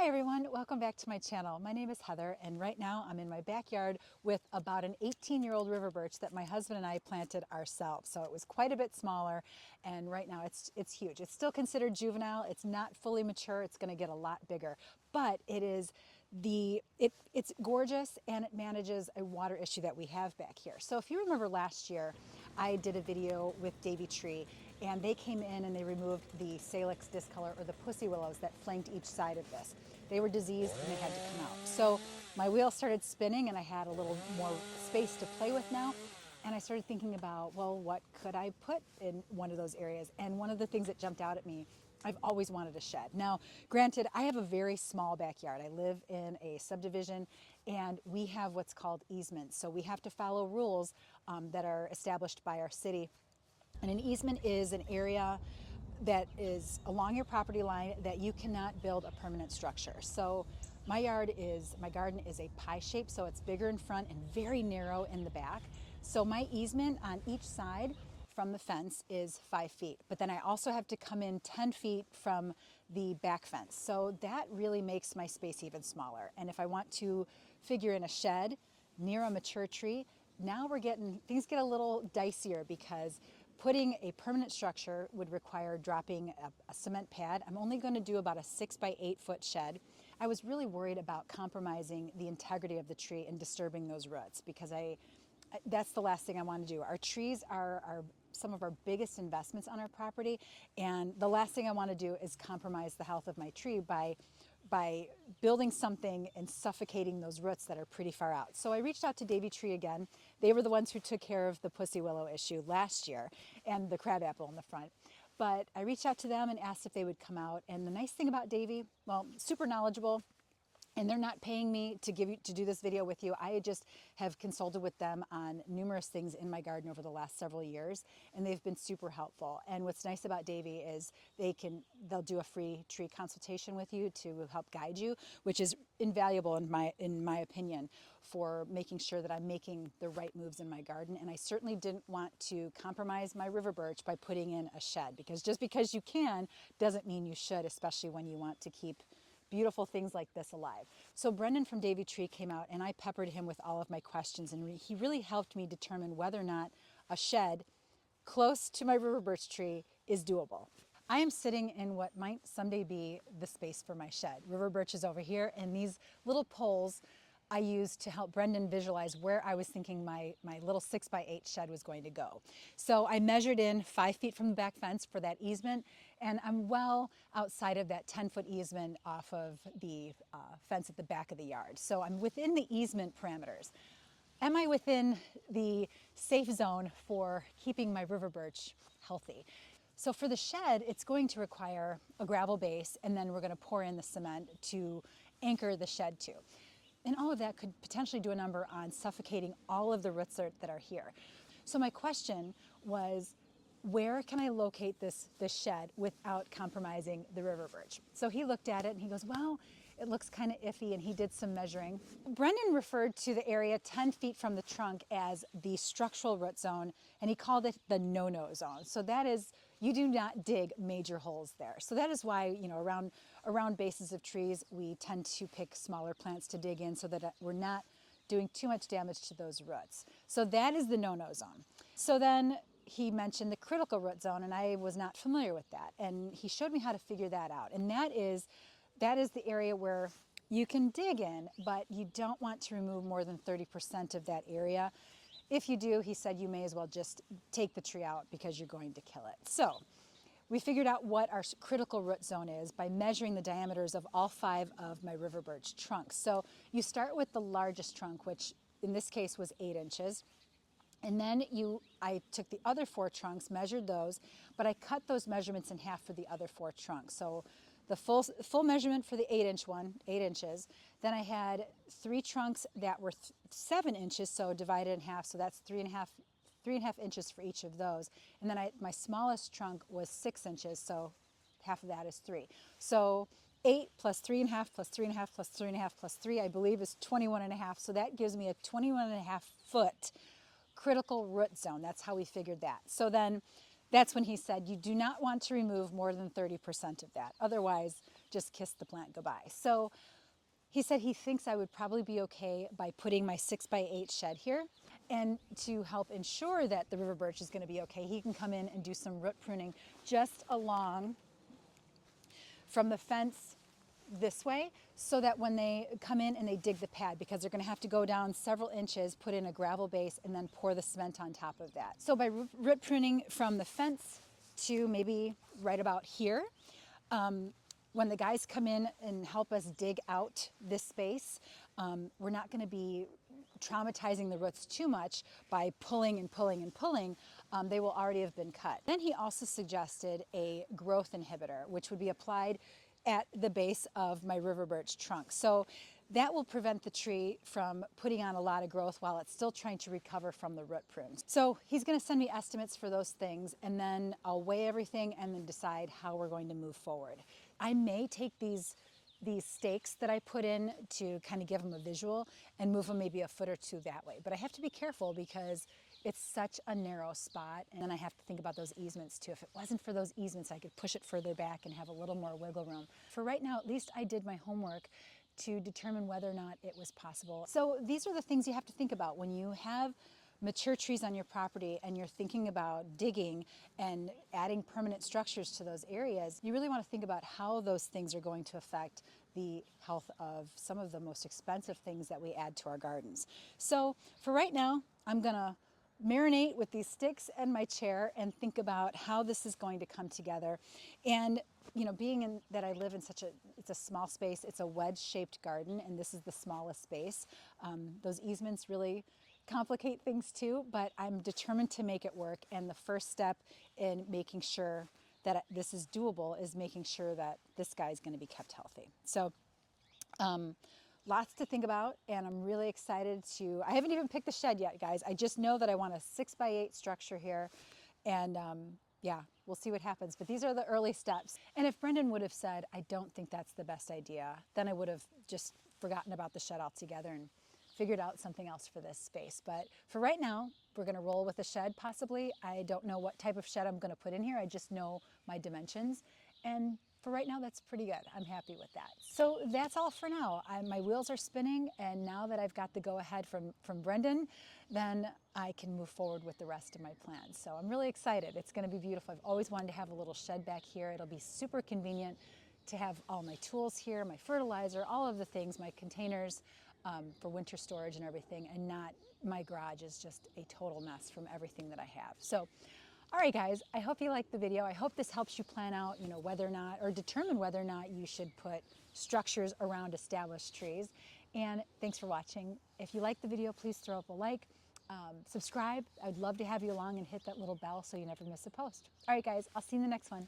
everyone, welcome back to my channel. My name is Heather and right now I'm in my backyard with about an 18-year-old river birch that my husband and I planted ourselves. So it was quite a bit smaller and right now it's huge. It's still considered juvenile. It's not fully mature. It's going to get a lot bigger, but it's gorgeous and it manages a water issue that we have back here. So if you remember last year, I did a video with Davy Tree and they came in and they removed the Salix discolor or the pussy willows that flanked each side of this. They were diseased and they had to come out. So my wheel started spinning and I had a little more space to play with now. And I started thinking about, well, what could I put in one of those areas? And one of the things that jumped out at me, I've always wanted a shed. Now, granted, I have a very small backyard. I live in a subdivision and we have what's called easements. So we have to follow rules that are established by our city. And an easement is an area that is along your property line that you cannot build a permanent structure. So my garden is a pie shape, so it's bigger in front and very narrow in the back. So my easement on each side from the fence is 5 feet, but then I also have to come in 10 feet from the back fence. So that really makes my space even smaller. And if I want to figure in a shed near a mature tree, now things get a little dicier because putting a permanent structure would require dropping a cement pad. I'm only going to do about a 6 by 8 foot shed. I was really worried about compromising the integrity of the tree and disturbing those roots because that's the last thing I want to do. Our trees are some of our biggest investments on our property, and the last thing I want to do is compromise the health of my tree by building something and suffocating those roots that are pretty far out. So I reached out to Davy Tree again. They were the ones who took care of the pussy willow issue last year and the crabapple in the front. But I reached out to them and asked if they would come out. And the nice thing about Davy, well, super knowledgeable. And they're not paying me to do this video with you. I just have consulted with them on numerous things in my garden over the last several years, and they've been super helpful. And what's nice about Davy is they'll do a free tree consultation with you to help guide you, which is invaluable in my opinion for making sure that I'm making the right moves in my garden. And I certainly didn't want to compromise my river birch by putting in a shed, because just because you can doesn't mean you should, especially when you want to keep beautiful things like this alive. So Brendan from Davy Tree came out and I peppered him with all of my questions, and he really helped me determine whether or not a shed close to my river birch tree is doable. I am sitting in what might someday be the space for my shed. River birch is over here, and these little poles I used to help Brendan visualize where I was thinking my little 6 by 8 shed was going to go. So I measured in 5 feet from the back fence for that easement, and I'm well outside of that 10-foot easement off of the fence at the back of the yard. So I'm within the easement parameters. Am I within the safe zone for keeping my river birch healthy? So for the shed, it's going to require a gravel base, and then we're going to pour in the cement to anchor the shed to. And all of that could potentially do a number on suffocating all of the roots that are here. So my question was, where can I locate this shed without compromising the river birch? So he looked at it and he goes, well, it looks kind of iffy, and he did some measuring. Brendan referred to the area 10 feet from the trunk as the structural root zone, and he called it the no-no zone. So that is, you do not dig major holes there. So that is why, around bases of trees, we tend to pick smaller plants to dig in so that we're not doing too much damage to those roots. So that is the no-no zone. So then he mentioned the critical root zone, and I was not familiar with that. And he showed me how to figure that out. And that is the area where you can dig in, but you don't want to remove more than 30% of that area. If you do, he said, you may as well just take the tree out because you're going to kill it. So we figured out what our critical root zone is by measuring the diameters of all 5 of my river birch trunks. So you start with the largest trunk, which in this case was 8 inches. And then I took the other 4 trunks, measured those, but I cut those measurements in half for the other 4 trunks. So the full measurement for the 8-inch one, 8 inches. Then I had 3 trunks that were 7 inches, so divided in half. So that's 3.5 inches for each of those. And then my smallest trunk was 6 inches, so half of that is 3. So 8 plus 3.5 plus 3.5 plus 3.5 plus 3, I believe, is 21.5. So that gives me a 21.5 foot critical root zone. That's how we figured that. So then that's when he said you do not want to remove more than 30% of that. Otherwise, just kiss the plant goodbye. So he said he thinks I would probably be okay by putting my 6x8 shed here. And to help ensure that the river birch is going to be okay, he can come in and do some root pruning just along from the fence this way, so that when they come in and they dig the pad, because they're going to have to go down several inches, put in a gravel base, and then pour the cement on top of that. So by root pruning from the fence to maybe right about here, when the guys come in and help us dig out this space, we're not going to be traumatizing the roots too much by pulling and pulling and pulling. They will already have been cut. Then he also suggested a growth inhibitor, which would be applied at the base of my river birch trunk. So that will prevent the tree from putting on a lot of growth while it's still trying to recover from the root prunes. So he's going to send me estimates for those things, and then I'll weigh everything and then decide how we're going to move forward. I may take these stakes that I put in to kind of give them a visual and move them maybe a foot or two that way. But I have to be careful because it's such a narrow spot, and then I have to think about those easements too. If it wasn't for those easements, I could push it further back and have a little more wiggle room. For right now, at least I did my homework to determine whether or not it was possible. So these are the things you have to think about when you have mature trees on your property and you're thinking about digging and adding permanent structures to those areas. You really want to think about how those things are going to affect the health of some of the most expensive things that we add to our gardens. So for right now, I'm gonna marinate with these sticks and my chair and think about how this is going to come together. And you know, being in that I live in it's a small space, it's a wedge-shaped garden, and this is the smallest space. Those easements really complicate things too, but I'm determined to make it work. And the first step in making sure that this is doable is making sure that this guy is going to be kept healthy. So lots to think about, and I'm really excited I haven't even picked the shed yet, guys. I just know that I want a 6x8 structure here, and yeah, we'll see what happens. But these are the early steps. And if Brendan would have said, I don't think that's the best idea, then I would have just forgotten about the shed altogether and figured out something else for this space. But for right now, we're gonna roll with a shed possibly. I don't know what type of shed I'm gonna put in here. I just know my dimensions. And for right now, that's pretty good. I'm happy with that. So that's all for now. My wheels are spinning, and now that I've got the go-ahead from Brendan, then I can move forward with the rest of my plans. So I'm really excited. It's gonna be beautiful. I've always wanted to have a little shed back here. It'll be super convenient to have all my tools here, my fertilizer, all of the things, my containers for winter storage and everything, and not my garage is just a total mess from everything that I have. So, all right, guys, I hope you liked the video. I hope this helps you plan out, you know, whether or not, or determine whether or not you should put structures around established trees. And thanks for watching. If you liked the video, please throw up a like, subscribe. I'd love to have you along and hit that little bell so you never miss a post. All right, guys, I'll see you in the next one.